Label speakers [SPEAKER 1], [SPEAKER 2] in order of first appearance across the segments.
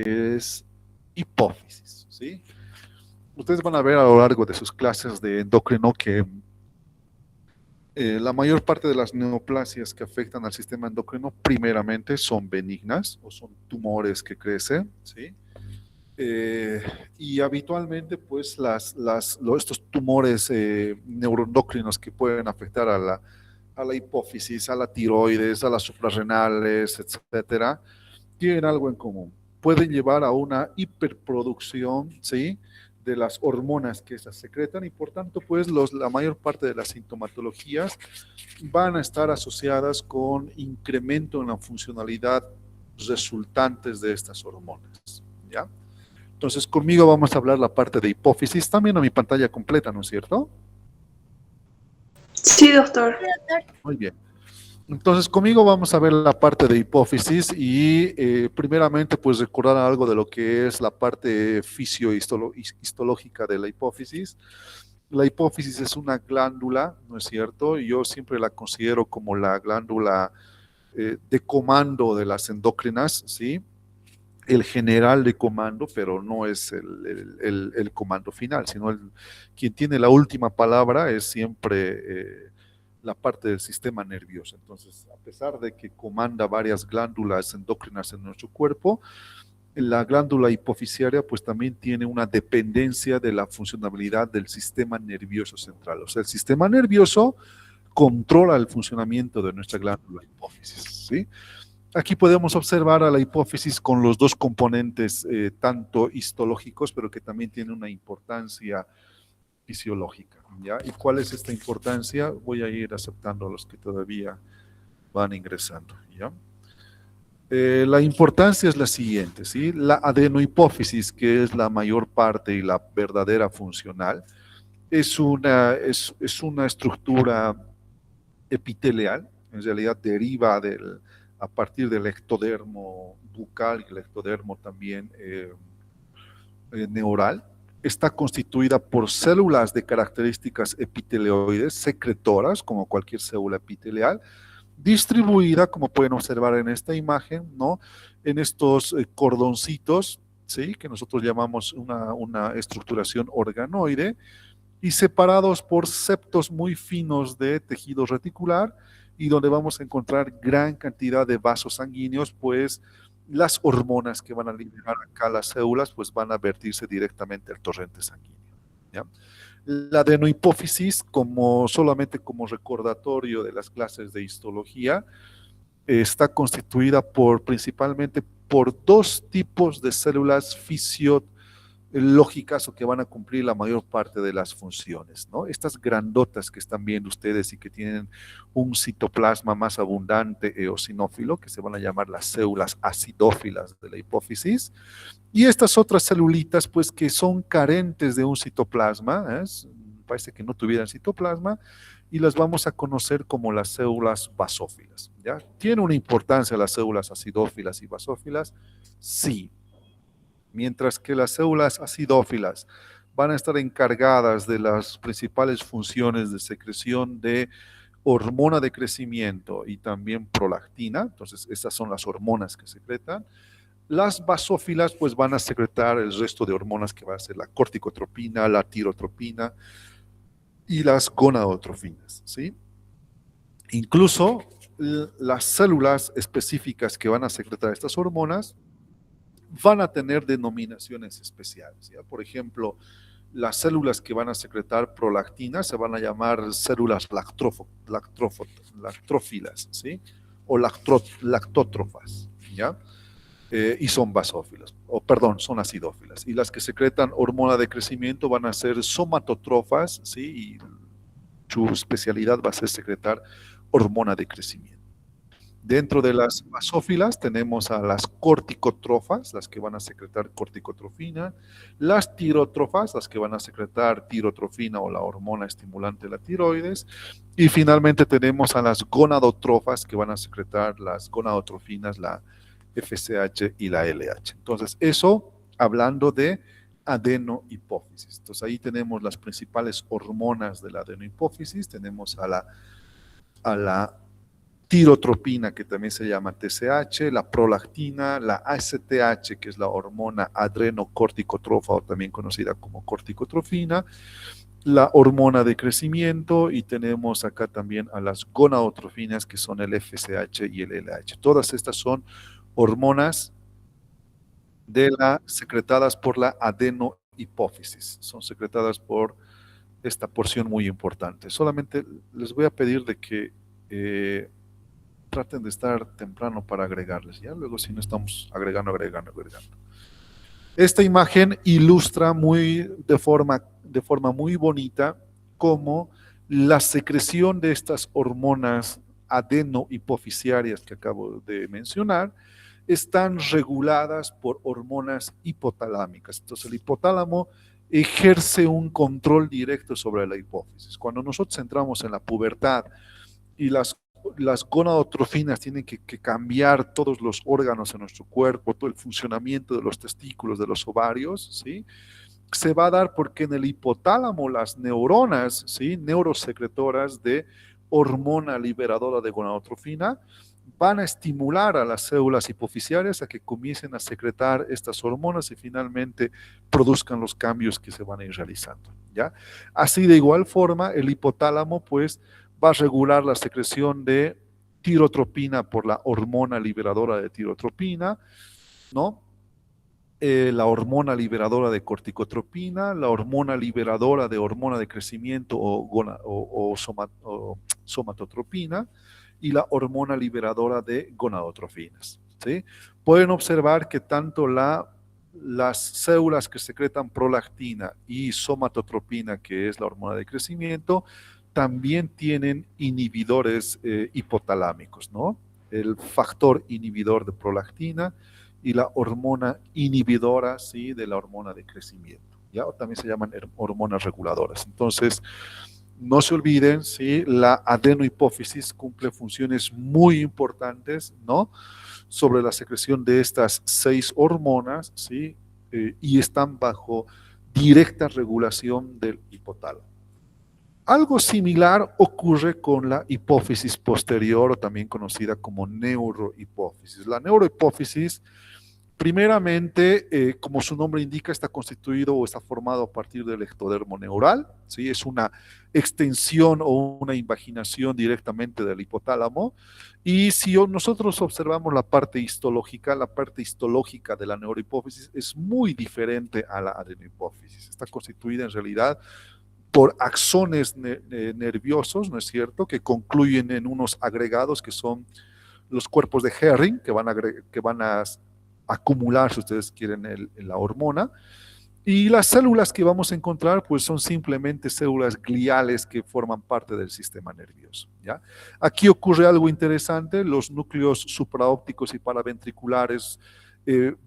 [SPEAKER 1] es hipófisis, ¿sí? Ustedes van a ver a lo largo de sus clases de endocrino que la mayor parte de las neoplasias que afectan al sistema endocrino primeramente son benignas o son tumores que crecen, ¿sí? Eh, y habitualmente, pues, estos tumores neuroendocrinos que pueden afectar a la hipófisis, a la tiroides, a las suprarrenales, etcétera, tienen algo en común. Pueden llevar a una hiperproducción, ¿sí?, de las hormonas que esas secretan y por tanto, pues, la mayor parte de las sintomatologías van a estar asociadas con incremento en la funcionalidad resultantes de estas hormonas, ¿ya? Entonces, conmigo vamos a hablar la parte de hipófisis. Están viendo mi pantalla completa, ¿no es cierto?
[SPEAKER 2] Sí, doctor.
[SPEAKER 1] Muy bien. Entonces, conmigo vamos a ver la parte de hipófisis y primeramente, pues recordar algo de lo que es la parte fisiohistológica de la hipófisis. La hipófisis es una glándula, ¿no es cierto? Y yo siempre la considero como la glándula de comando de las endocrinas, ¿sí? El general de comando, pero no es el comando final, sino quien tiene la última palabra es siempre la parte del sistema nervioso. Entonces, a pesar de que comanda varias glándulas endócrinas en nuestro cuerpo, la glándula hipofisiaria pues también tiene una dependencia de la funcionalidad del sistema nervioso central. O sea, el sistema nervioso controla el funcionamiento de nuestra glándula hipófisis, ¿sí? Aquí podemos observar a la hipófisis con los dos componentes, tanto histológicos, pero que también tiene una importancia fisiológica, ¿ya? ¿Y cuál es esta importancia? Voy a ir aceptando a los que todavía van ingresando, ¿ya? La importancia es la siguiente, ¿sí? La adenohipófisis, que es la mayor parte y la verdadera funcional, es una estructura epitelial, en realidad deriva a partir del ectodermo bucal y el ectodermo también neural. Está constituida por células de características epitelioides secretoras, como cualquier célula epitelial, distribuida, como pueden observar en esta imagen, ¿no?, en estos cordoncitos, ¿sí?, que nosotros llamamos una estructuración organoide, y separados por septos muy finos de tejido reticular y donde vamos a encontrar gran cantidad de vasos sanguíneos, pues las hormonas que van a liberar acá las células pues van a vertirse directamente al torrente sanguíneo, ¿ya? La adenohipófisis, solamente como recordatorio de las clases de histología, está constituida principalmente por dos tipos de células fisiológicas o que van a cumplir la mayor parte de las funciones, ¿no? Estas grandotas que están viendo ustedes y que tienen un citoplasma más abundante eosinófilo, que se van a llamar las células acidófilas de la hipófisis, y estas otras celulitas, pues que son carentes de un citoplasma, parece que no tuvieran citoplasma, y las vamos a conocer como las células basófilas, ¿ya? ¿Tiene una importancia las células acidófilas y basófilas? Sí. Mientras que las células acidófilas van a estar encargadas de las principales funciones de secreción de hormona de crecimiento y también prolactina, entonces estas son las hormonas que secretan. Las basófilas pues van a secretar el resto de hormonas que va a ser la corticotropina, la tirotropina y las gonadotrofinas, ¿sí? Incluso las células específicas que van a secretar estas hormonas van a tener denominaciones especiales, ¿ya? Por ejemplo, las células que van a secretar prolactina se van a llamar células lactrófilas, ¿sí? O lactótrofas, ¿ya? Y son basófilas, o perdón, son acidófilas. Y las que secretan hormona de crecimiento van a ser somatotrofas, ¿sí? Y su especialidad va a ser secretar hormona de crecimiento. Dentro de las basófilas tenemos a las corticotrofas, las que van a secretar corticotrofina, las tirotrofas, las que van a secretar tirotrofina o la hormona estimulante de la tiroides, y finalmente tenemos a las gonadotrofas que van a secretar las gonadotrofinas, la FSH y la LH. Entonces, eso hablando de adenohipófisis. Entonces, ahí tenemos las principales hormonas de la adenohipófisis, tenemos a la tirotropina, que también se llama TSH, la prolactina, la ACTH, que es la hormona adrenocorticotrofa o también conocida como corticotrofina, la hormona de crecimiento, y tenemos acá también a las gonadotrofinas, que son el FSH y el LH. Todas estas son hormonas secretadas por la adenohipófisis, son secretadas por esta porción muy importante. Solamente les voy a pedir de que traten de estar temprano para agregarles, ¿ya? Luego si no estamos agregando. Esta imagen ilustra de forma muy bonita cómo la secreción de estas hormonas adenohipofisiarias que acabo de mencionar están reguladas por hormonas hipotalámicas. Entonces el hipotálamo ejerce un control directo sobre la hipófisis. Cuando nosotros entramos en la pubertad y las gonadotrofinas tienen que cambiar todos los órganos en nuestro cuerpo, todo el funcionamiento de los testículos, de los ovarios, ¿sí? Se va a dar porque en el hipotálamo las neuronas, ¿sí?, neurosecretoras de hormona liberadora de gonadotrofina, van a estimular a las células hipofisiarias a que comiencen a secretar estas hormonas y finalmente produzcan los cambios que se van a ir realizando, ¿ya? Así de igual forma, el hipotálamo pues va a regular la secreción de tirotropina por la hormona liberadora de tirotropina, ¿no? La hormona liberadora de corticotropina, la hormona liberadora de hormona de crecimiento o somatotropina, y la hormona liberadora de gonadotrofinas, ¿sí? Pueden observar que tanto las células que secretan prolactina y somatotropina, que es la hormona de crecimiento, también tienen inhibidores hipotalámicos, ¿no? El factor inhibidor de prolactina y la hormona inhibidora, ¿sí?, de la hormona de crecimiento, ¿ya? O también se llaman hormonas reguladoras. Entonces, no se olviden, ¿sí?, la adenohipófisis cumple funciones muy importantes, ¿no?, sobre la secreción de estas 6 hormonas, ¿sí?, y están bajo directa regulación del hipotálamo. Algo similar ocurre con la hipófisis posterior, o también conocida como neurohipófisis. La neurohipófisis, primeramente, como su nombre indica, está constituido o está formado a partir del ectodermo neural, ¿sí? Es una extensión o una invaginación directamente del hipotálamo. Y si nosotros observamos la parte histológica de la neurohipófisis es muy diferente a la adenohipófisis. Está constituida en realidad por axones nerviosos, ¿no es cierto?, que concluyen en unos agregados que son los cuerpos de Herring, que van a acumular, si ustedes quieren, la hormona. Y las células que vamos a encontrar, pues son simplemente células gliales que forman parte del sistema nervioso, ¿ya? Aquí ocurre algo interesante: los núcleos supraópticos y paraventriculares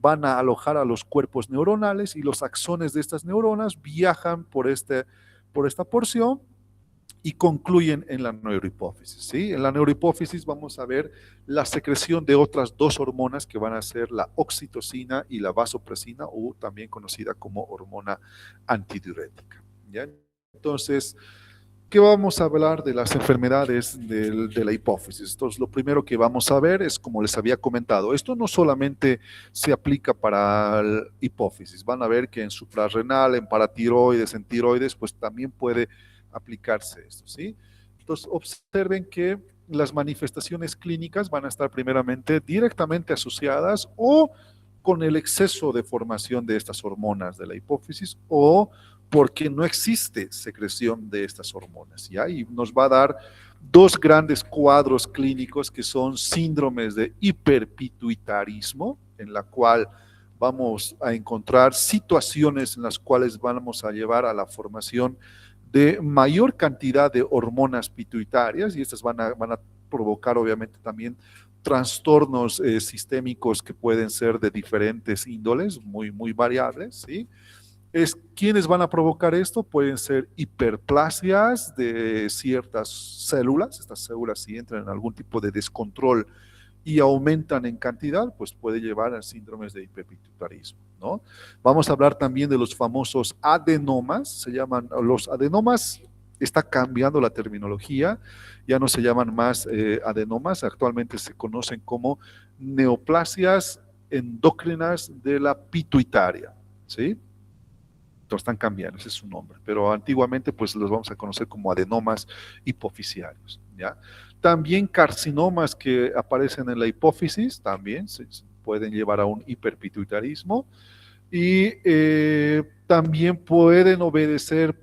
[SPEAKER 1] van a alojar a los cuerpos neuronales, y los axones de estas neuronas viajan por esta porción y concluyen en la neurohipófisis, ¿sí? En la neurohipófisis vamos a ver la secreción de otras 2 hormonas que van a ser la oxitocina y la vasopresina, o también conocida como hormona antidiurética, ¿ya? Entonces, ¿qué vamos a hablar de las enfermedades de la hipófisis? Entonces, lo primero que vamos a ver es, como les había comentado, esto no solamente se aplica para la hipófisis. Van a ver que en suprarrenal, en paratiroides, en tiroides, pues también puede aplicarse esto, ¿sí? Entonces, observen que las manifestaciones clínicas van a estar primeramente directamente asociadas o con el exceso de formación de estas hormonas de la hipófisis, o porque no existe secreción de estas hormonas, ¿ya? Y nos va a dar 2 grandes cuadros clínicos, que son síndromes de hiperpituitarismo, en la cual vamos a encontrar situaciones en las cuales vamos a llevar a la formación de mayor cantidad de hormonas pituitarias, y estas van a provocar obviamente también trastornos sistémicos que pueden ser de diferentes índoles, muy, muy variables, ¿sí? ¿Quiénes van a provocar esto? Pueden ser hiperplasias de ciertas células. Estas células, si entran en algún tipo de descontrol y aumentan en cantidad, pues puede llevar a síndromes de hiperpituitarismo, ¿no? Vamos a hablar también de los famosos adenomas. Se llaman los adenomas, está cambiando la terminología, ya no se llaman más adenomas, actualmente se conocen como neoplasias endócrinas de la pituitaria, ¿sí? Entonces están cambiando, ese es su nombre, pero antiguamente pues los vamos a conocer como adenomas hipofisiarios, ¿ya? También carcinomas que aparecen en la hipófisis, también se pueden llevar a un hiperpituitarismo, y también pueden obedecer,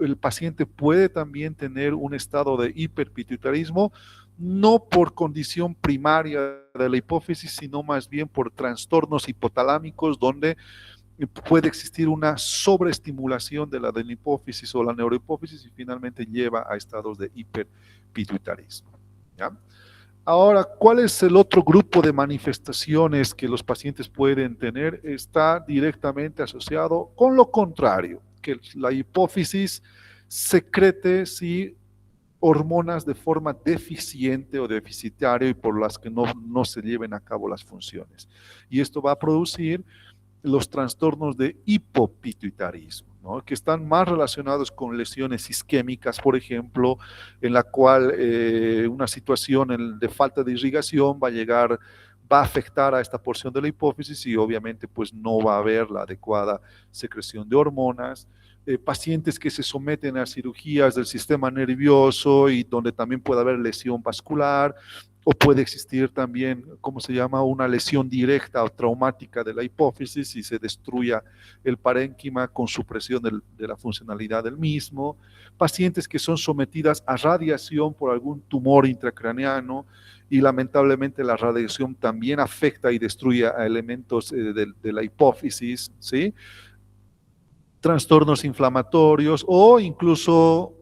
[SPEAKER 1] el paciente puede también tener un estado de hiperpituitarismo, no por condición primaria de la hipófisis, sino más bien por trastornos hipotalámicos donde puede existir una sobreestimulación de la adenopófisis o la neurohipófisis y finalmente lleva a estados de hiperpituitarismo. ¿Ya? Ahora, ¿cuál es el otro grupo de manifestaciones que los pacientes pueden tener? Está directamente asociado con lo contrario, que la hipófisis secrete sí hormonas de forma deficiente o deficitaria y por las que no se lleven a cabo las funciones. Y esto va a producir los trastornos de hipopituitarismo, ¿no? Que están más relacionados con lesiones isquémicas, por ejemplo, en la cual una situación de falta de irrigación va a afectar a esta porción de la hipófisis y obviamente pues no va a haber la adecuada secreción de hormonas. Pacientes que se someten a cirugías del sistema nervioso y donde también puede haber lesión vascular, o puede existir también, ¿cómo se llama?, una lesión directa o traumática de la hipófisis y se destruya el parénquima con supresión de la funcionalidad del mismo. Pacientes que son sometidas a radiación por algún tumor intracraneano y lamentablemente la radiación también afecta y destruye a elementos de la hipófisis, ¿sí? Trastornos inflamatorios o incluso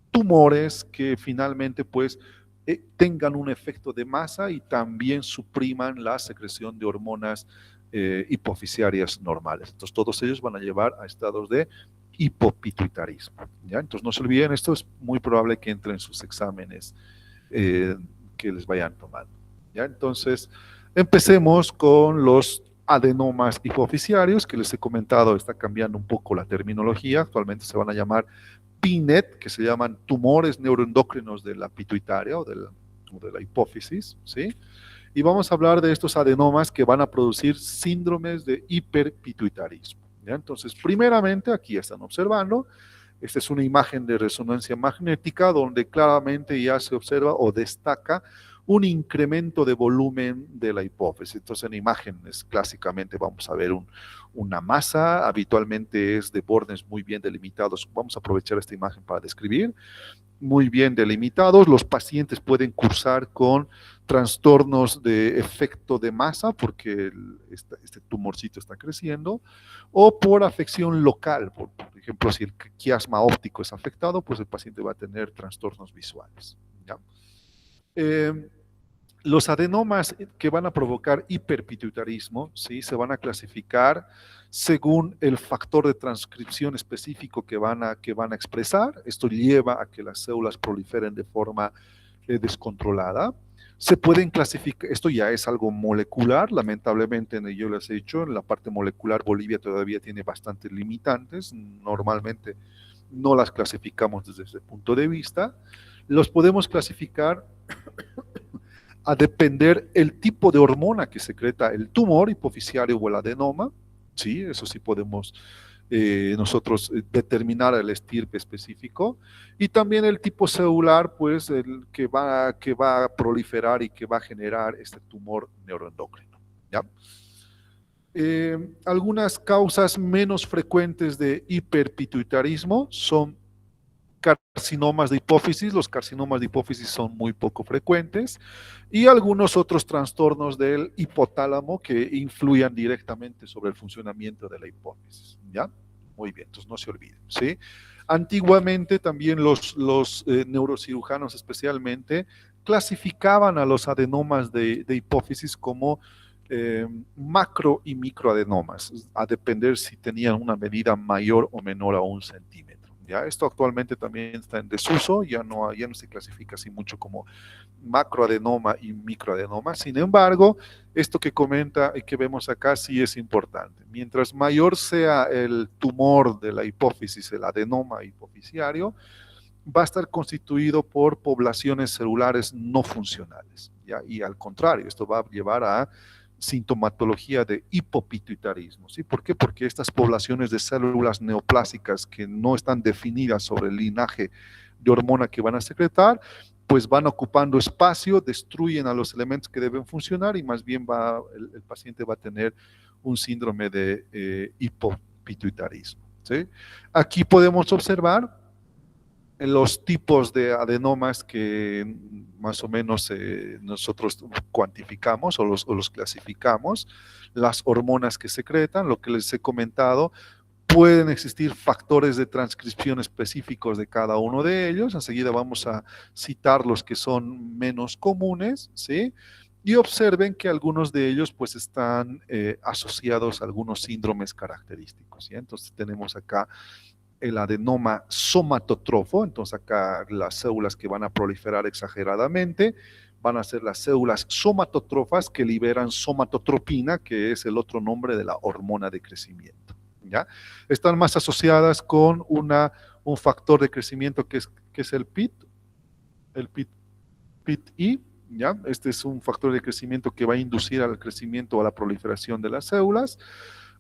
[SPEAKER 1] tumores que finalmente pues tengan un efecto de masa y también supriman la secreción de hormonas hipofisiarias normales. Entonces todos ellos van a llevar a estados de hipopituitarismo. ¿Ya? Entonces no se olviden, esto es muy probable que entre en sus exámenes eh, que les vayan tomando. ¿Ya? Entonces empecemos con los adenomas hipofisiarios, que les he comentado, está cambiando un poco la terminología, actualmente se van a llamar PNET, que se llaman tumores neuroendocrinos de la pituitaria o de la hipófisis, ¿sí? Y vamos a hablar de estos adenomas que van a producir síndromes de hiperpituitarismo. ¿Ya? Entonces, primeramente, aquí están observando, esta es una imagen de resonancia magnética donde claramente ya se observa o destaca un incremento de volumen de la hipófisis. Entonces, en imágenes clásicamente vamos a ver una masa, habitualmente es de bordes muy bien delimitados. Vamos a aprovechar esta imagen para describir. Muy bien delimitados, los pacientes pueden cursar con trastornos de efecto de masa porque este tumorcito está creciendo, o por afección local, por ejemplo, si el quiasma óptico es afectado, pues el paciente va a tener trastornos visuales. ¿Ya? Los adenomas que van a provocar hiperpituitarismo, ¿sí? Se van a clasificar según el factor de transcripción específico que van a expresar. Esto lleva a que las células proliferen de forma descontrolada. Se pueden clasificar, esto ya es algo molecular, lamentablemente yo les he dicho, en la parte molecular Bolivia todavía tiene bastantes limitantes, normalmente no las clasificamos desde ese punto de vista. Los podemos clasificar a depender el tipo de hormona que secreta el tumor hipofisiario o el adenoma, sí, eso sí podemos nosotros determinar el estirpe específico, y también el tipo celular, pues, el que va a proliferar y que va a generar este tumor neuroendocrino, ¿ya? Algunas causas menos frecuentes de hiperpituitarismo son carcinomas de hipófisis, los carcinomas de hipófisis son muy poco frecuentes, y algunos otros trastornos del hipotálamo que influyan directamente sobre el funcionamiento de la hipófisis, ¿ya? Muy bien, entonces no se olviden, ¿sí? Antiguamente también los neurocirujanos especialmente clasificaban a los adenomas de hipófisis como macro y microadenomas, a depender si tenían una medida mayor o menor a 1 centímetro. ¿Ya? Esto actualmente también está en desuso, ya no se clasifica así mucho como macroadenoma y microadenoma. Sin embargo, esto que comenta y que vemos acá sí es importante. Mientras mayor sea el tumor de la hipófisis, el adenoma hipofisiario, va a estar constituido por poblaciones celulares no funcionales, ¿ya? Y al contrario, esto va a llevar a sintomatología de hipopituitarismo, ¿sí? ¿Por qué? Porque estas poblaciones de células neoplásicas que no están definidas sobre el linaje de hormona que van a secretar, pues van ocupando espacio, destruyen a los elementos que deben funcionar y más bien el paciente va a tener un síndrome de hipopituitarismo, ¿sí? Aquí podemos observar los tipos de adenomas que más o menos nosotros cuantificamos o los clasificamos, las hormonas que secretan, lo que les he comentado, pueden existir factores de transcripción específicos de cada uno de ellos, enseguida vamos a citar los que son menos comunes, ¿sí? Y observen que algunos de ellos pues están asociados a algunos síndromes característicos, ¿sí? Entonces tenemos acá el adenoma somatotrofo, entonces acá las células que van a proliferar exageradamente van a ser las células somatotrofas que liberan somatotropina, que es el otro nombre de la hormona de crecimiento, ¿ya? Están más asociadas con un factor de crecimiento que es el PIT-I, ¿ya? Este es un factor de crecimiento que va a inducir al crecimiento o a la proliferación de las células.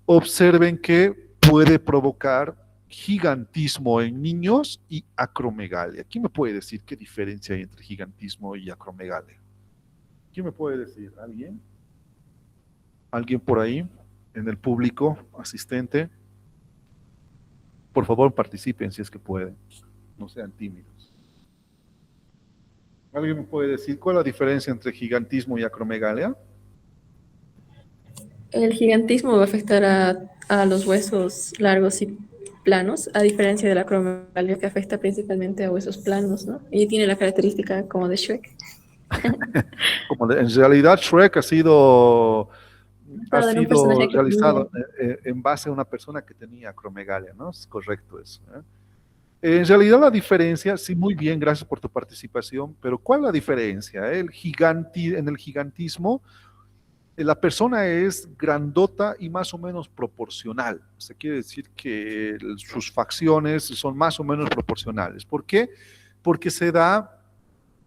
[SPEAKER 1] Observen que puede provocar gigantismo en niños y acromegalia. ¿Quién me puede decir qué diferencia hay entre gigantismo y acromegalia? ¿Quién me puede decir? ¿Alguien? ¿Alguien por ahí en el público asistente? Por favor, participen si es que pueden. No sean tímidos. ¿Alguien me puede decir cuál es la diferencia entre gigantismo y acromegalia?
[SPEAKER 2] El gigantismo va a afectar a los huesos largos y planos, a diferencia de la acromegalia que afecta principalmente a huesos planos, ¿no? Y tiene la característica como de Shrek.
[SPEAKER 1] En realidad Shrek ha
[SPEAKER 2] Basado en un
[SPEAKER 1] sido
[SPEAKER 2] personaje que tenía.
[SPEAKER 1] realizado en base a una persona que tenía acromegalia, ¿no? Es correcto eso, ¿eh? En realidad la diferencia, sí, muy bien, gracias por tu participación, pero ¿cuál es la diferencia? En el gigantismo, la persona es grandota y más o menos proporcional. Se quiere decir que sus facciones son más o menos proporcionales. ¿Por qué? Porque se da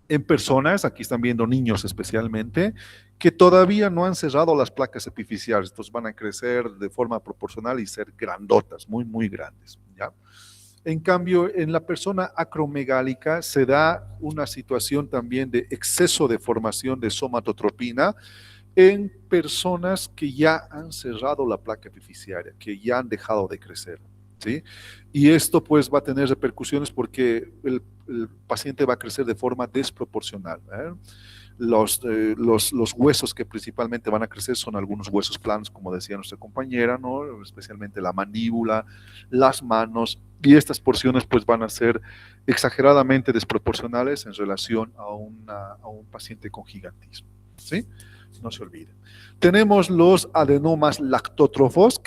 [SPEAKER 1] en personas, aquí están viendo niños especialmente, que todavía no han cerrado las placas epifisiales, entonces van a crecer de forma proporcional y ser grandotas, muy, muy grandes, ¿ya? En cambio, en la persona acromegálica se da una situación también de exceso de formación de somatotropina en personas que ya han cerrado la placa epifisiaria, que ya han dejado de crecer, ¿sí? Y esto pues va a tener repercusiones porque el paciente va a crecer de forma desproporcional, ¿eh? Los huesos que principalmente van a crecer son algunos huesos planos, como decía nuestra compañera, ¿no? Especialmente la mandíbula, las manos, y estas porciones pues van a ser exageradamente desproporcionales en relación a un paciente con gigantismo, ¿sí? No se olviden. Tenemos los adenomas lactótrofos,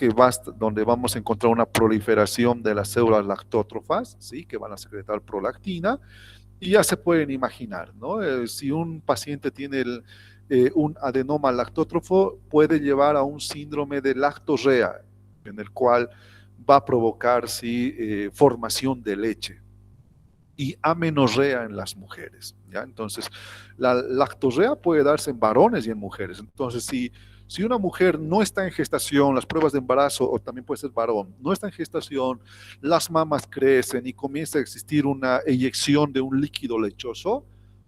[SPEAKER 1] donde vamos a encontrar una proliferación de las células lactótrofas, ¿sí? Que van a secretar prolactina. Y ya se pueden imaginar, ¿no? Si un paciente tiene un adenoma lactótrofo, puede llevar a un síndrome de lactorrea, en el cual va a provocar, sí, formación de leche y amenorrea en las mujeres, ¿ya? Entonces, la lactorrea puede darse en varones y en mujeres. Entonces, si una mujer no está en gestación, las pruebas de embarazo, o también puede ser varón, no está en gestación, las mamas crecen y comienza a existir una eyección de un líquido lechoso,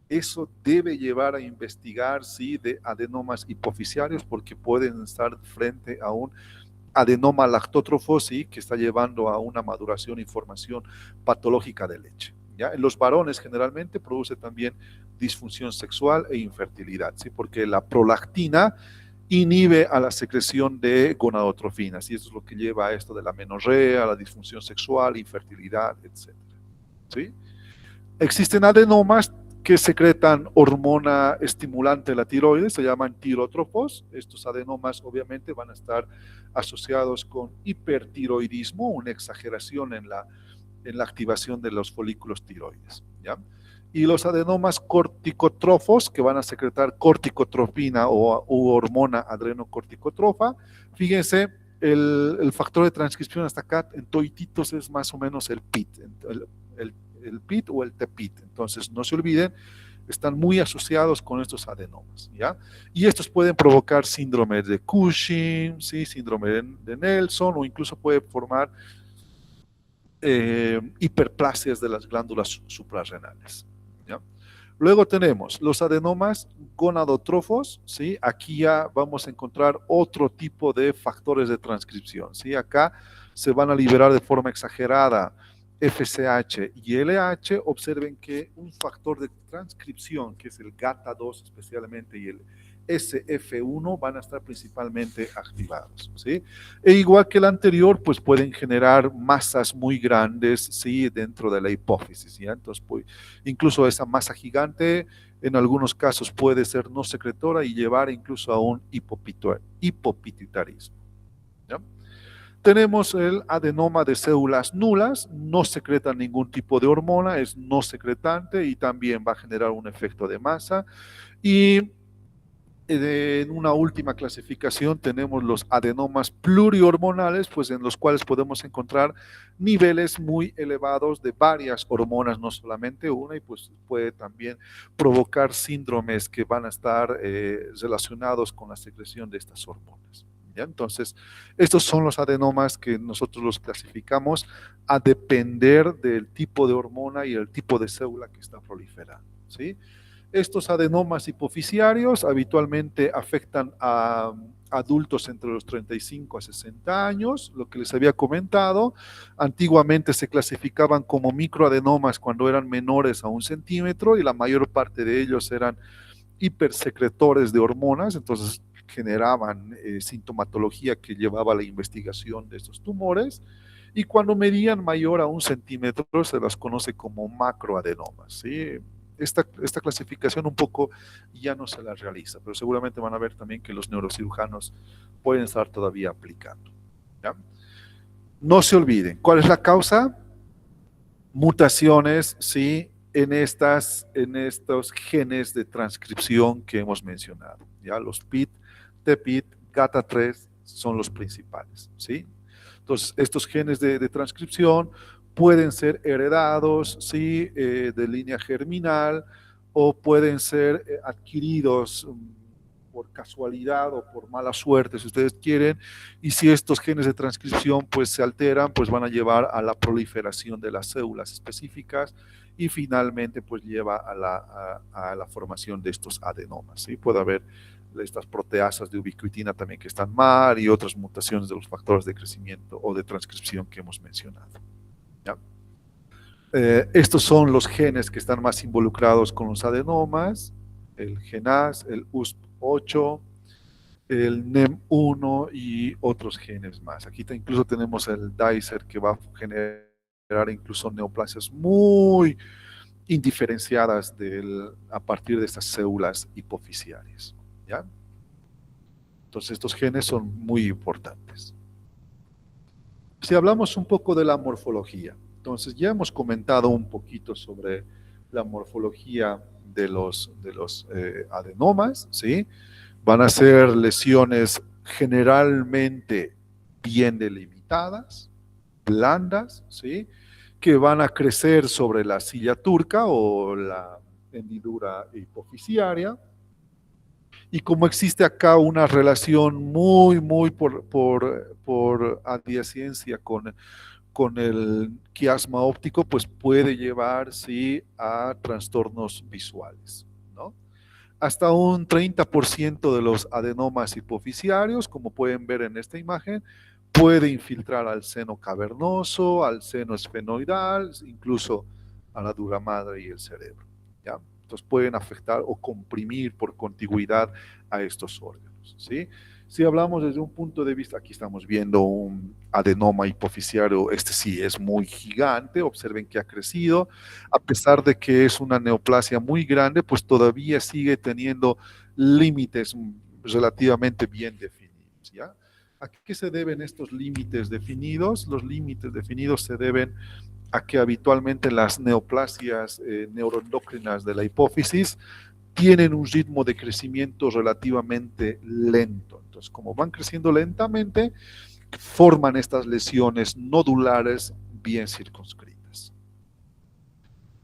[SPEAKER 1] eso debe llevar a investigar, sí, de adenomas hipofisiarios, porque pueden estar frente a un adenoma lactótrofo, sí, que está llevando a una maduración y formación patológica de leche, ¿ya? En los varones generalmente produce también disfunción sexual e infertilidad, ¿sí? Porque la prolactina inhibe a la secreción de gonadotrofinas y eso es lo que lleva a esto de la amenorrea, la disfunción sexual, infertilidad, etc. ¿Sí? Existen adenomas que secretan hormona estimulante de la tiroides, se llaman tirótrofos. Estos adenomas obviamente van a estar asociados con hipertiroidismo, una exageración en la activación de los folículos tiroides, ¿ya? Y los adenomas corticotrofos, que van a secretar corticotropina u hormona adrenocorticotrofa. Fíjense, el factor de transcripción hasta acá en toititos es más o menos el PIT, el el PIT o el TPIT. Entonces, no se olviden, están muy asociados con estos adenomas, ¿ya? Y estos pueden provocar síndrome de Cushing, ¿sí? Síndrome de Nelson, o incluso puede formar hiperplasias de las glándulas suprarrenales, ¿ya? Luego tenemos los adenomas gonadotrofos, ¿sí? Aquí ya vamos a encontrar otro tipo de factores de transcripción, ¿sí? Acá se van a liberar de forma exagerada FSH y LH. Observen que un factor de transcripción, que es el GATA2 especialmente, y el SF1 van a estar principalmente activados, ¿sí? E igual que el anterior, pues pueden generar masas muy grandes, ¿sí? Dentro de la hipófisis, ¿ya? Entonces, pues, incluso esa masa gigante en algunos casos puede ser no secretora y llevar incluso a un hipopituitarismo, ¿ya? Tenemos el adenoma de células nulas, no secreta ningún tipo de hormona, es no secretante y también va a generar un efecto de masa. Y en una última clasificación tenemos los adenomas plurihormonales, pues en los cuales podemos encontrar niveles muy elevados de varias hormonas, no solamente una, y pues puede también provocar síndromes que van a estar relacionados con la secreción de estas hormonas, ¿ya? Entonces, estos son los adenomas que nosotros los clasificamos a depender del tipo de hormona y el tipo de célula que está proliferando, ¿sí? Estos adenomas hipoficiarios habitualmente afectan a adultos entre los 35 a 60 años, lo que les había comentado. Antiguamente se clasificaban como microadenomas cuando eran menores a 1 centímetro y la mayor parte de ellos eran hipersecretores de hormonas, entonces generaban sintomatología que llevaba a la investigación de estos tumores. Y cuando medían mayor a 1 centímetro se las conoce como macroadenomas, ¿sí? Esta clasificación un poco ya no se la realiza, pero seguramente van a ver también que los neurocirujanos pueden estar todavía aplicando, ¿ya? No se olviden, ¿cuál es la causa? Mutaciones, ¿sí? En estos genes de transcripción que hemos mencionado, ¿ya? Los PIT, TPIT, GATA3 son los principales, ¿sí? Entonces, estos genes de transcripción pueden ser heredados, ¿sí? De línea germinal, o pueden ser adquiridos por casualidad o por mala suerte, si ustedes quieren, y si estos genes de transcripción pues se alteran, pues van a llevar a la proliferación de las células específicas y finalmente pues lleva a la formación de estos adenomas, ¿sí? Puede haber estas proteasas de ubiquitina también que están mal y otras mutaciones de los factores de crecimiento o de transcripción que hemos mencionado, ¿ya? Estos son los genes que están más involucrados con los adenomas, el GENAS, el USP8, el NEM1 y otros genes más. Aquí incluso tenemos el DICER que va a generar incluso neoplasias muy indiferenciadas a partir de estas células hipoficiarias, ¿ya? Entonces estos genes son muy importantes. Si hablamos un poco de la morfología, entonces ya hemos comentado un poquito sobre la morfología de los adenomas, ¿sí? Van a ser lesiones generalmente bien delimitadas, blandas, ¿sí? Que van a crecer sobre la silla turca o la hendidura hipoficiaria. Y como existe acá una relación muy por adyacencia con el quiasma óptico, pues puede llevar, sí, a trastornos visuales, ¿no? Hasta un 30% de los adenomas hipoficiarios, como pueden ver en esta imagen, puede infiltrar al seno cavernoso, al seno esfenoidal, incluso a la dura madre y el cerebro, ¿ya? Entonces pueden afectar o comprimir por contigüidad a estos órganos, ¿sí? Si hablamos desde un punto de vista, aquí estamos viendo un adenoma hipoficiario, este sí es muy gigante, observen que ha crecido, a pesar de que es una neoplasia muy grande, pues todavía sigue teniendo límites relativamente bien definidos, ¿ya? ¿A qué se deben estos límites definidos? Los límites definidos se deben a que habitualmente las neoplasias neuroendocrinas de la hipófisis tienen un ritmo de crecimiento relativamente lento. Entonces, como van creciendo lentamente, forman estas lesiones nodulares bien circunscritas.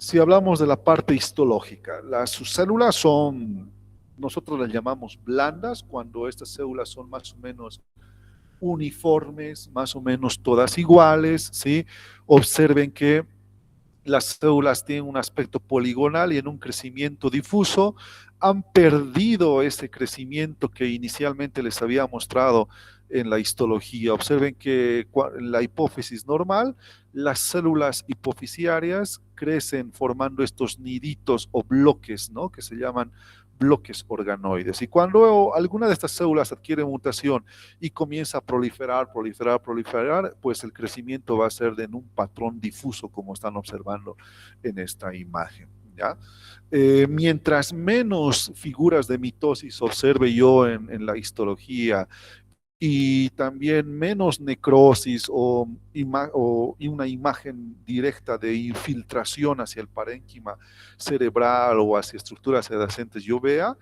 [SPEAKER 1] Si hablamos de la parte histológica, las células son, nosotros las llamamos blandas, cuando estas células son más o menos uniformes, más o menos todas iguales, ¿sí? Observen que las células tienen un aspecto poligonal y en un crecimiento difuso, han perdido ese crecimiento que inicialmente les había mostrado en la histología. Observen que en la hipófisis normal, las células hipofisiarias crecen formando estos niditos o bloques, ¿no? Que se llaman bloques organoides. Y cuando alguna de estas células adquiere mutación y comienza a proliferar, pues el crecimiento va a ser en un patrón difuso, como están observando en esta imagen, ¿ya? Mientras menos figuras de mitosis observe yo en la histología, y también menos necrosis o una imagen directa de infiltración hacia el parénquima cerebral o hacia estructuras adyacentes yo vea,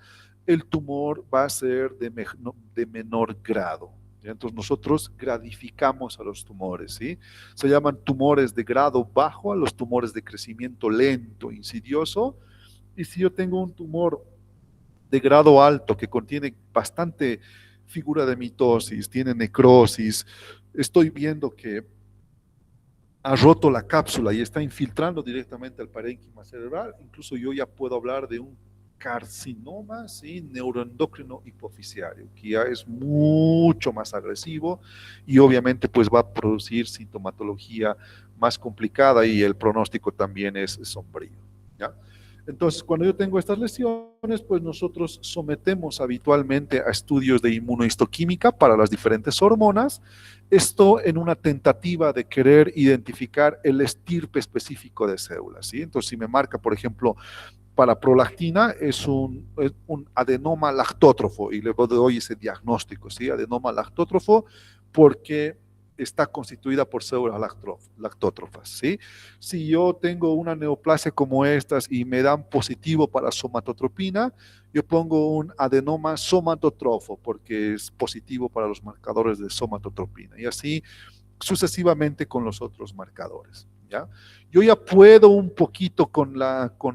[SPEAKER 1] el tumor va a ser de menor grado. Entonces nosotros gradificamos a los tumores, ¿sí? Se llaman tumores de grado bajo a los tumores de crecimiento lento, insidioso, y si yo tengo un tumor de grado alto que contiene bastante figura de mitosis, tiene necrosis, estoy viendo que ha roto la cápsula y está infiltrando directamente al parénquima cerebral, incluso yo ya puedo hablar de un carcinoma, ¿sí? Neuroendocrino hipofisiario, que ya es mucho más agresivo y obviamente pues va a producir sintomatología más complicada y el pronóstico también es sombrío, ¿ya? Entonces, cuando yo tengo estas lesiones, pues nosotros sometemos habitualmente a estudios de inmunohistoquímica para las diferentes hormonas, esto en una tentativa de querer identificar el estirpe específico de células, ¿sí? Entonces, si me marca, por ejemplo, para prolactina es un adenoma lactótrofo y le doy ese diagnóstico, ¿sí? Adenoma lactótrofo porque está constituida por células lactótrofas, ¿sí? Si yo tengo una neoplasia como estas y me dan positivo para somatotropina, yo pongo un adenoma somatotrofo porque es positivo para los marcadores de somatotropina y así sucesivamente con los otros marcadores, ¿ya? Yo ya puedo un poquito con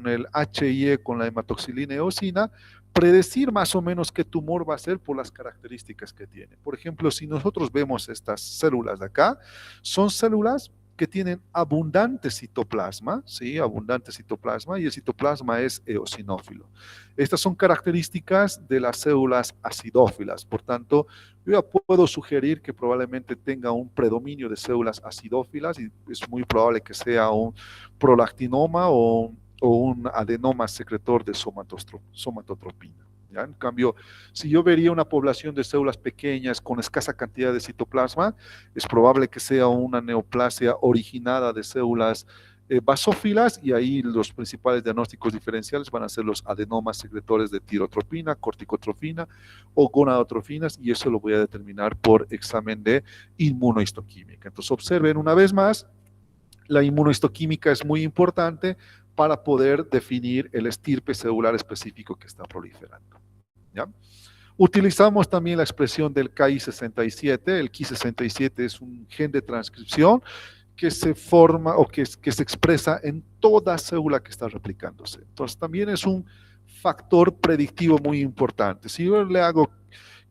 [SPEAKER 1] el HIE, con la hematoxilina eosina, predecir más o menos qué tumor va a ser por las características que tiene. Por ejemplo, si nosotros vemos estas células de acá, son células que tienen abundante citoplasma, ¿sí? Abundante citoplasma, y el citoplasma es eosinófilo. Estas son características de las células acidófilas, por tanto, yo ya puedo sugerir que probablemente tenga un predominio de células acidófilas y es muy probable que sea un prolactinoma o un adenoma secretor de somatotropina, ¿ya? En cambio, si yo vería una población de células pequeñas con escasa cantidad de citoplasma, es probable que sea una neoplasia originada de células basófilas y ahí los principales diagnósticos diferenciales van a ser los adenomas secretores de tirotropina, corticotrofina o gonadotrofinas y eso lo voy a determinar por examen de inmunohistoquímica. Entonces observen una vez más, la inmunohistoquímica es muy importante para poder definir el estirpe celular específico que está proliferando, ¿ya? Utilizamos también la expresión del Ki67. El Ki67 es un gen de transcripción que se forma o que se expresa en toda célula que está replicándose. Entonces también es un factor predictivo muy importante. Si yo le hago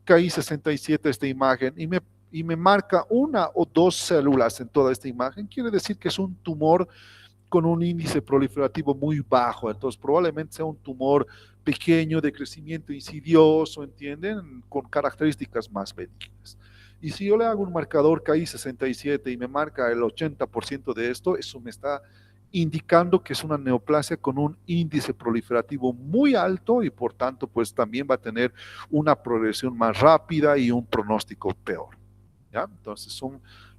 [SPEAKER 1] Ki67 a esta imagen y me marca una o dos células en toda esta imagen, quiere decir que es un tumor con un índice proliferativo muy bajo, entonces probablemente sea un tumor pequeño de crecimiento insidioso, ¿entienden? Con características más benignas. Y si yo le hago un marcador Ki67 y me marca el 80% de esto, eso me está indicando que es una neoplasia con un índice proliferativo muy alto y por tanto pues también va a tener una progresión más rápida y un pronóstico peor, ¿ya? Entonces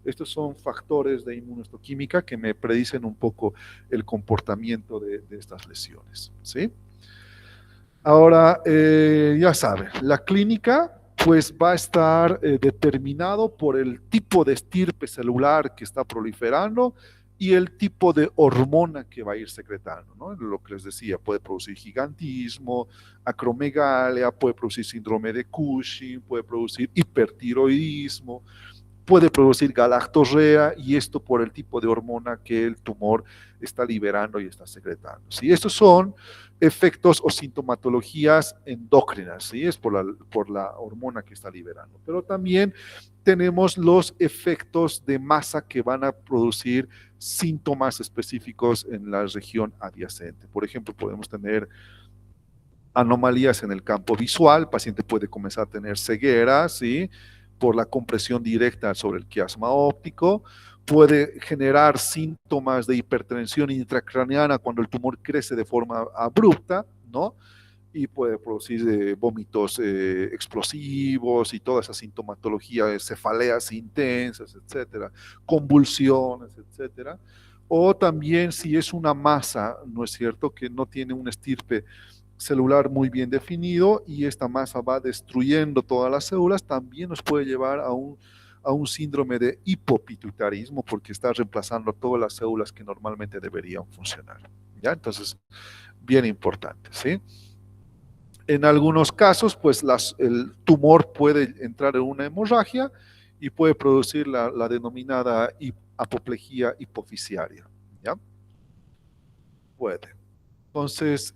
[SPEAKER 1] estos son factores de inmunohistoquímica que me predicen un poco el comportamiento de estas lesiones, ¿sí? Ahora, ya saben, la clínica pues va a estar determinado por el tipo de estirpe celular que está proliferando y el tipo de hormona que va a ir secretando, ¿no? Lo que les decía, puede producir gigantismo, acromegalia, puede producir síndrome de Cushing, puede producir hipertiroidismo, puede producir galactorrea, y esto por el tipo de hormona que el tumor está liberando y está secretando. ¿Sí? Estos son efectos o sintomatologías endócrinas, ¿sí? Es por la hormona que está liberando. Pero también tenemos los efectos de masa que van a producir síntomas específicos en la región adyacente. Por ejemplo, podemos tener anomalías en el campo visual, el paciente puede comenzar a tener ceguera, ¿sí? Por la compresión directa sobre el quiasma óptico, puede generar síntomas de hipertensión intracraneana cuando el tumor crece de forma abrupta, ¿no? Y puede producir vómitos explosivos y toda esa sintomatología, cefaleas intensas, etcétera, convulsiones, etcétera. O también si es una masa, ¿no es cierto?, que no tiene un estirpe celular muy bien definido y esta masa va destruyendo todas las células, también nos puede llevar a un síndrome de hipopituitarismo porque está reemplazando todas las células que normalmente deberían funcionar. ¿Ya? Entonces, bien importante, ¿sí? En algunos casos, pues el tumor puede entrar en una hemorragia y puede producir la denominada apoplejía hipofisiaria. ¿Ya? Puede. Entonces,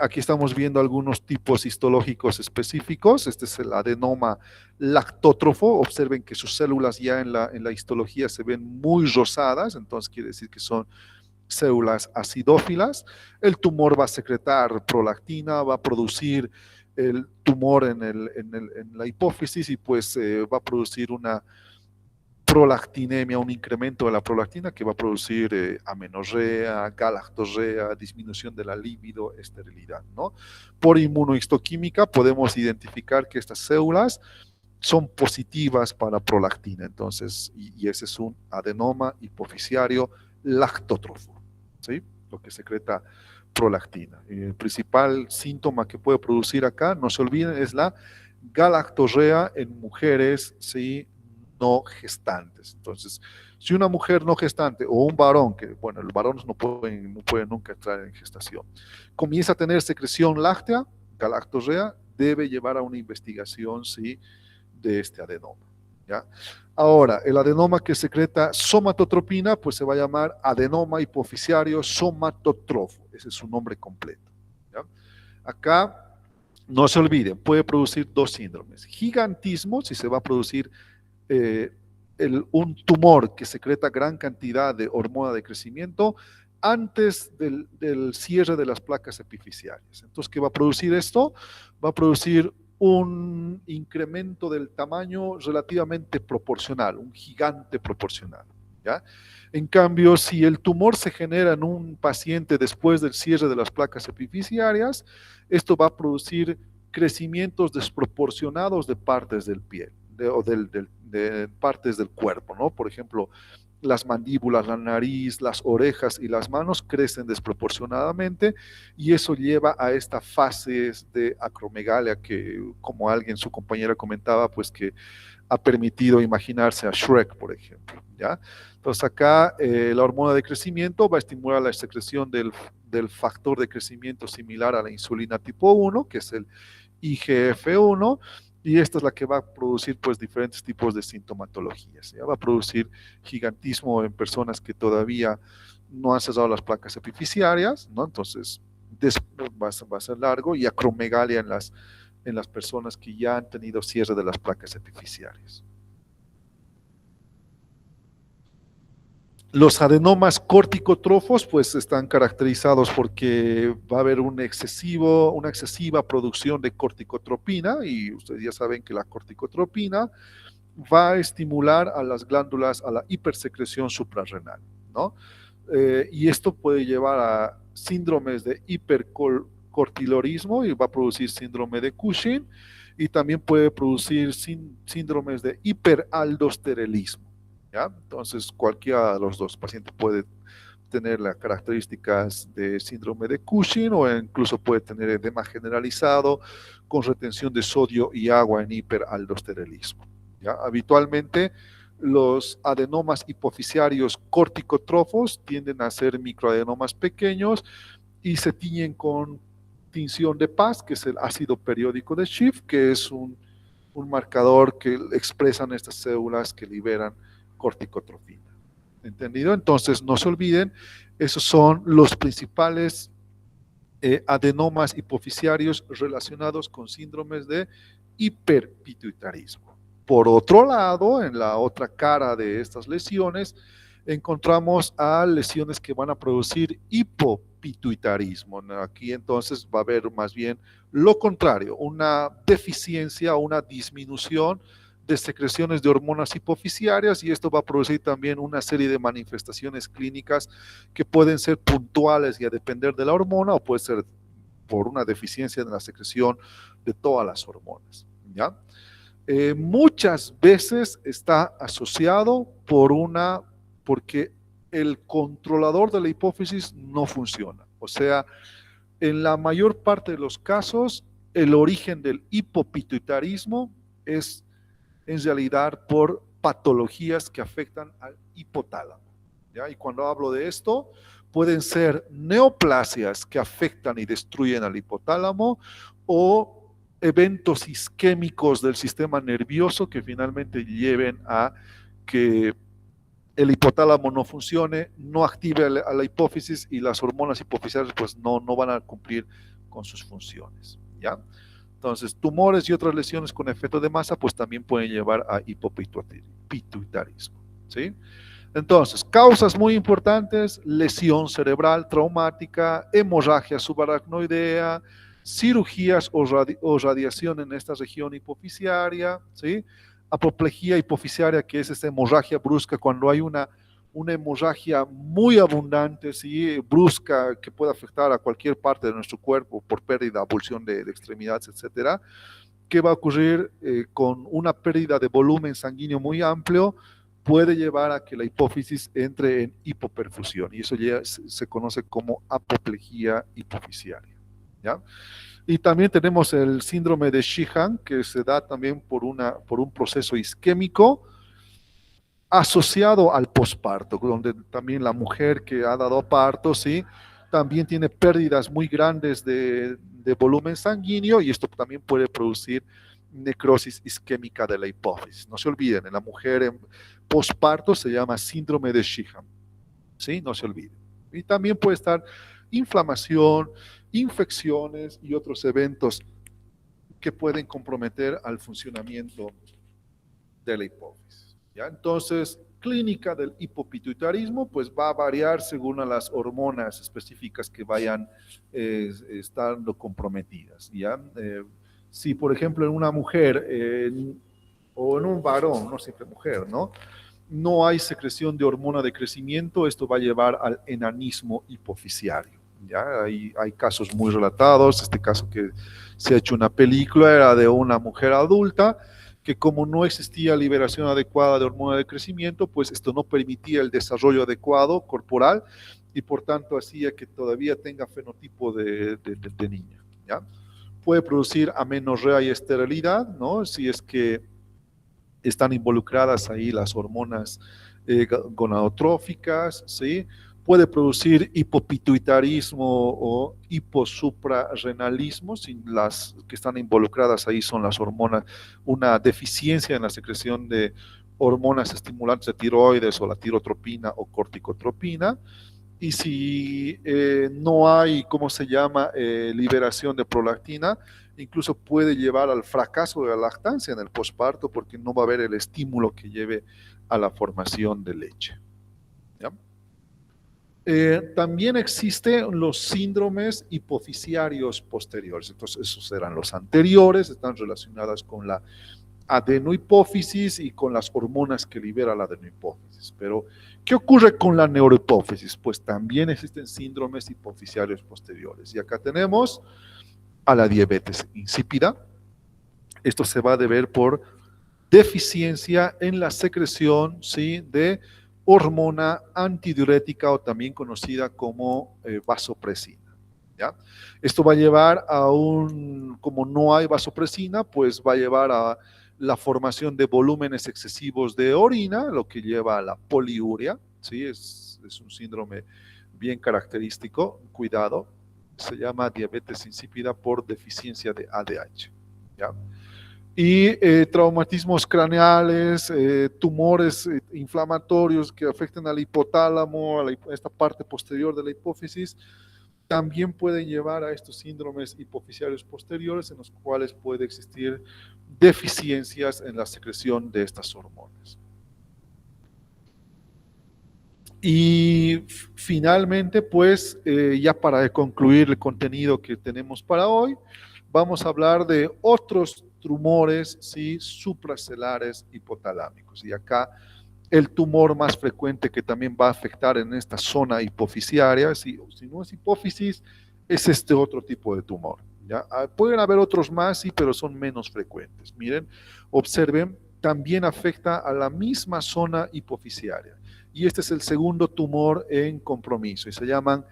[SPEAKER 1] aquí estamos viendo algunos tipos histológicos específicos. Este es el adenoma lactótrofo. Observen que sus células ya en la histología se ven muy rosadas, entonces quiere decir que son células acidófilas. El tumor va a secretar prolactina, va a producir el tumor en la hipófisis y pues va a producir una prolactinemia, un incremento de la prolactina que va a producir amenorrea, galactorrea, disminución de la libido, esterilidad, ¿no? Por inmunohistoquímica podemos identificar que estas células son positivas para prolactina, entonces, y ese es un adenoma hipofisiario lactótrofo, ¿sí? Lo que secreta prolactina. Y el principal síntoma que puede producir acá, no se olviden, es la galactorrea en mujeres, ¿sí?, no gestantes. Entonces, si una mujer no gestante o un varón, que bueno, el varón no puede nunca entrar en gestación, comienza a tener secreción láctea, galactorrea, debe llevar a una investigación, ¿sí?, de este adenoma. ¿Ya? Ahora, el adenoma que secreta somatotropina, pues se va a llamar adenoma hipofisiario somatotrofo. Ese es su nombre completo. ¿Ya? Acá, no se olviden, puede producir dos síndromes. Gigantismo, si se va a producir un tumor que secreta gran cantidad de hormona de crecimiento antes del cierre de las placas epifisiarias. Entonces, ¿qué va a producir esto? Va a producir un incremento del tamaño relativamente proporcional, un gigante proporcional. ¿Ya? En cambio, si el tumor se genera en un paciente después del cierre de las placas epifisiarias, esto va a producir crecimientos desproporcionados de partes del piel o de partes del cuerpo, ¿no? Por ejemplo, las mandíbulas, la nariz, las orejas y las manos crecen desproporcionadamente y eso lleva a esta fase de acromegalia que, como alguien, su compañera comentaba, pues que ha permitido imaginarse a Shrek, por ejemplo, ¿ya? Entonces acá la hormona de crecimiento va a estimular la secreción del factor de crecimiento similar a la insulina tipo 1, que es el IGF-1, y esta es la que va a producir pues diferentes tipos de sintomatologías. ¿Ya? Va a producir gigantismo en personas que todavía no han cerrado las placas epifisiarias, ¿no? Entonces va a ser largo, y acromegalia en las personas que ya han tenido cierre de las placas epifisiarias. Los adenomas corticotrofos pues están caracterizados porque va a haber una excesiva producción de corticotropina, y ustedes ya saben que la corticotropina va a estimular a las glándulas a la hipersecreción suprarrenal, ¿no? Y esto puede llevar a síndromes de hipercortilorismo y va a producir síndrome de Cushing, y también puede producir síndromes de hiperaldosteronismo. ¿Ya? Entonces, cualquiera de los dos pacientes puede tener las características de síndrome de Cushing o incluso puede tener edema generalizado con retención de sodio y agua en hiperaldosteronismo. ¿Ya? Habitualmente, los adenomas hipofisiarios corticotrofos tienden a ser microadenomas pequeños y se tiñen con tinción de paz, que es el ácido periódico de Schiff, que es un marcador que expresan estas células que liberan corticotrofina. ¿Entendido? Entonces, no se olviden, esos son los principales adenomas hipofisiarios relacionados con síndromes de hiperpituitarismo. Por otro lado, en la otra cara de estas lesiones, encontramos a lesiones que van a producir hipopituitarismo. Aquí entonces va a haber más bien lo contrario, una deficiencia o una disminución de secreciones de hormonas hipofisiarias, y esto va a producir también una serie de manifestaciones clínicas que pueden ser puntuales y a depender de la hormona, o puede ser por una deficiencia en la secreción de todas las hormonas, ¿ya? Muchas veces está asociado porque el controlador de la hipófisis no funciona. O sea, en la mayor parte de los casos, el origen del hipopituitarismo es en realidad por patologías que afectan al hipotálamo, ¿ya? Y cuando hablo de esto, pueden ser neoplasias que afectan y destruyen al hipotálamo, o eventos isquémicos del sistema nervioso que finalmente lleven a que el hipotálamo no funcione, no active a la hipófisis, y las hormonas hipofisiales pues no van a cumplir con sus funciones, ¿ya? Entonces, tumores y otras lesiones con efecto de masa pues también pueden llevar a hipopituitarismo, ¿sí? Entonces, causas muy importantes: lesión cerebral traumática, hemorragia subaracnoidea, cirugías o radiación en esta región hipofisiaria, ¿sí? Apoplejía hipofisiaria, que es esta hemorragia brusca cuando hay una hemorragia muy abundante, ¿sí? Brusca, que puede afectar a cualquier parte de nuestro cuerpo por pérdida, abulsión de extremidades, etcétera. ¿Qué va a ocurrir con una pérdida de volumen sanguíneo muy amplio? Puede llevar a que la hipófisis entre en hipoperfusión, y eso ya se conoce como apoplejía hipofisiaria, ¿ya? Y también tenemos el síndrome de Sheehan, que se da también por un proceso isquémico asociado al posparto, donde también la mujer que ha dado parto, ¿sí?, también tiene pérdidas muy grandes de volumen sanguíneo, y esto también puede producir necrosis isquémica de la hipófisis. No se olviden, en la mujer en posparto se llama síndrome de Sheehan, ¿sí? No se olviden. Y también puede estar inflamación, infecciones y otros eventos que pueden comprometer al funcionamiento de la hipófisis, ¿ya? Entonces, clínica del hipopituitarismo pues va a variar según a las hormonas específicas que vayan estando comprometidas, ¿ya? Si por ejemplo en una mujer o en un varón, no siempre mujer, ¿no?, no hay secreción de hormona de crecimiento, esto va a llevar al enanismo hipofisiario, ¿ya? Hay casos muy relatados. Este caso que se ha hecho una película era de una mujer adulta que, como no existía liberación adecuada de hormona de crecimiento, pues esto no permitía el desarrollo adecuado corporal, y por tanto hacía que todavía tenga fenotipo de niña, ¿ya? Puede producir amenorrea y esterilidad, ¿no?, si es que están involucradas ahí las hormonas gonadotróficas, ¿sí? Puede producir hipopituitarismo o hiposuprarrenalismo, si las que están involucradas ahí son las hormonas, una deficiencia en la secreción de hormonas estimulantes de tiroides, o la tirotropina o corticotropina. Y si no hay, ¿cómo se llama?, liberación de prolactina, incluso puede llevar al fracaso de la lactancia en el posparto, porque no va a haber el estímulo que lleve a la formación de leche, ¿ya? También existen los síndromes hipofisiarios posteriores. Entonces, esos eran los anteriores, están relacionadas con la adenohipófisis y con las hormonas que libera la adenohipófisis. Pero, ¿qué ocurre con la neurohipófisis? Pues también existen síndromes hipofisiarios posteriores. Y acá tenemos a la diabetes insípida. Esto se va a deber por deficiencia en la secreción, ¿sí?, de hormona antidiurética, o también conocida como vasopresina, ¿ya? Esto va a llevar como no hay vasopresina, pues va a llevar a la formación de volúmenes excesivos de orina, lo que lleva a la poliuria, ¿sí? Es un síndrome bien característico. Cuidado, se llama diabetes insípida por deficiencia de ADH, ¿ya? Y traumatismos craneales, tumores inflamatorios que afecten al hipotálamo, esta parte posterior de la hipófisis, también pueden llevar a estos síndromes hipofisiarios posteriores en los cuales puede existir deficiencias en la secreción de estas hormonas. Y finalmente, pues, ya para concluir el contenido que tenemos para hoy, vamos a hablar de otros tumores, ¿sí?, supracelares hipotalámicos. Y acá el tumor más frecuente que también va a afectar en esta zona hipofisiaria, si no es hipófisis, es este otro tipo de tumor. ¿Ya? Pueden haber otros más, sí, pero son menos frecuentes. Miren, observen, también afecta a la misma zona hipofisiaria. Y este es el segundo tumor en compromiso y se llaman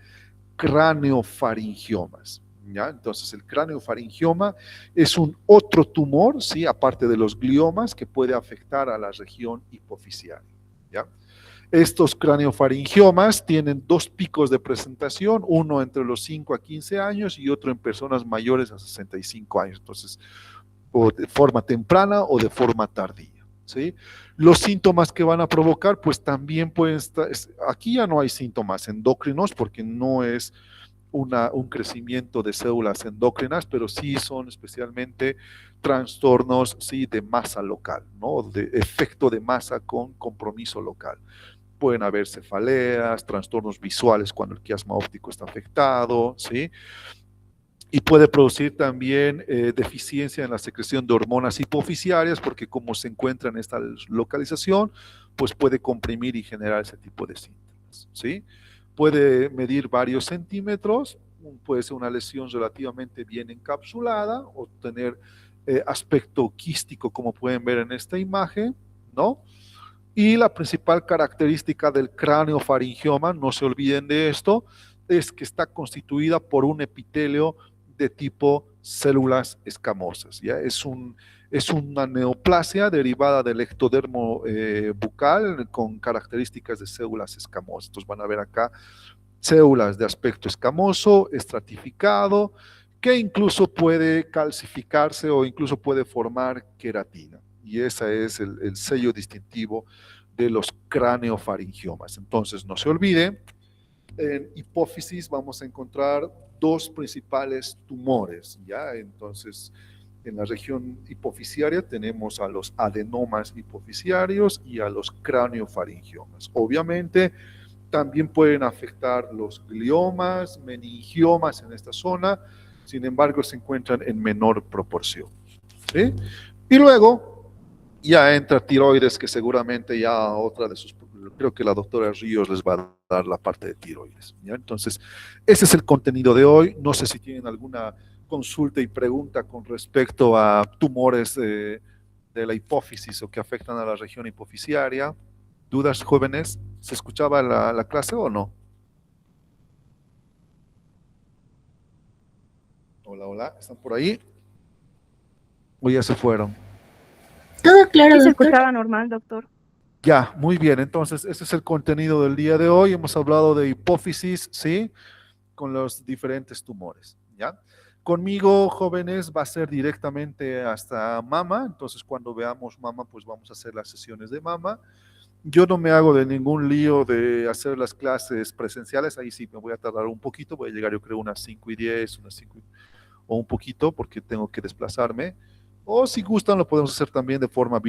[SPEAKER 1] craneofaringiomas. ¿Ya? Entonces, el craneofaringioma es un otro tumor, ¿sí?, aparte de los gliomas, que puede afectar a la región hipofisiaria. ¿Ya? Estos craneofaringiomas tienen dos picos de presentación, uno entre los 5 a 15 años y otro en personas mayores a 65 años. Entonces, o de forma temprana o de forma tardía. ¿Sí? Los síntomas que van a provocar, pues también pueden estar, aquí ya no hay síntomas endocrinos porque no es un crecimiento de células endócrinas, pero sí son especialmente trastornos, sí, de masa local, ¿no?, de efecto de masa con compromiso local. Pueden haber cefaleas, trastornos visuales cuando el quiasma óptico está afectado, ¿sí? Y puede producir también deficiencia en la secreción de hormonas hipofisiarias, porque como se encuentra en esta localización, pues puede comprimir y generar ese tipo de síntomas, ¿sí? Puede medir varios centímetros, puede ser una lesión relativamente bien encapsulada o tener aspecto quístico, como pueden ver en esta imagen, ¿no? Y la principal característica del craneofaringioma, no se olviden de esto, es que está constituida por un epitelio de tipo células escamosas. ¿Ya? Es una neoplasia derivada del ectodermo bucal con características de células escamosas. Entonces van a ver acá células de aspecto escamoso, estratificado, que incluso puede calcificarse o incluso puede formar queratina. Y ese es el sello distintivo de los craneofaringiomas. Entonces, no se olvide, en hipófisis vamos a encontrar dos principales tumores, ¿ya? Entonces, en la región hipofisiaria tenemos a los adenomas hipofisiarios y a los craneofaringiomas. Obviamente, también pueden afectar los gliomas, meningiomas en esta zona, sin embargo, se encuentran en menor proporción, ¿sí? Y luego ya entra tiroides, que seguramente ya otra de sus, creo que la doctora Ríos les va a dar la parte de tiroides, ¿ya? Entonces, ese es el contenido de hoy. No sé si tienen alguna consulta y pregunta con respecto a tumores de la hipófisis o que afectan a la región hipofisiaria. ¿Dudas, jóvenes? ¿Se escuchaba la clase o no? Hola, hola, ¿están por ahí? ¿O ya se fueron?
[SPEAKER 3] Todo claro,
[SPEAKER 4] Sí, se
[SPEAKER 3] doctor.
[SPEAKER 4] escuchaba normal, doctor.
[SPEAKER 1] Ya, muy bien. Entonces, ese es el contenido del día de hoy. Hemos hablado de hipófisis, ¿sí? Con los diferentes tumores, ¿ya? Conmigo, jóvenes, va a ser directamente hasta mama. Entonces, cuando veamos mama, pues vamos a hacer las sesiones de mama. Yo no me hago de ningún lío de hacer las clases presenciales. Ahí sí me voy a tardar un poquito. Voy a llegar, yo creo, unas 5:10, unas 5 o un poquito, porque tengo que desplazarme. O si gustan, lo podemos hacer también de forma virtual.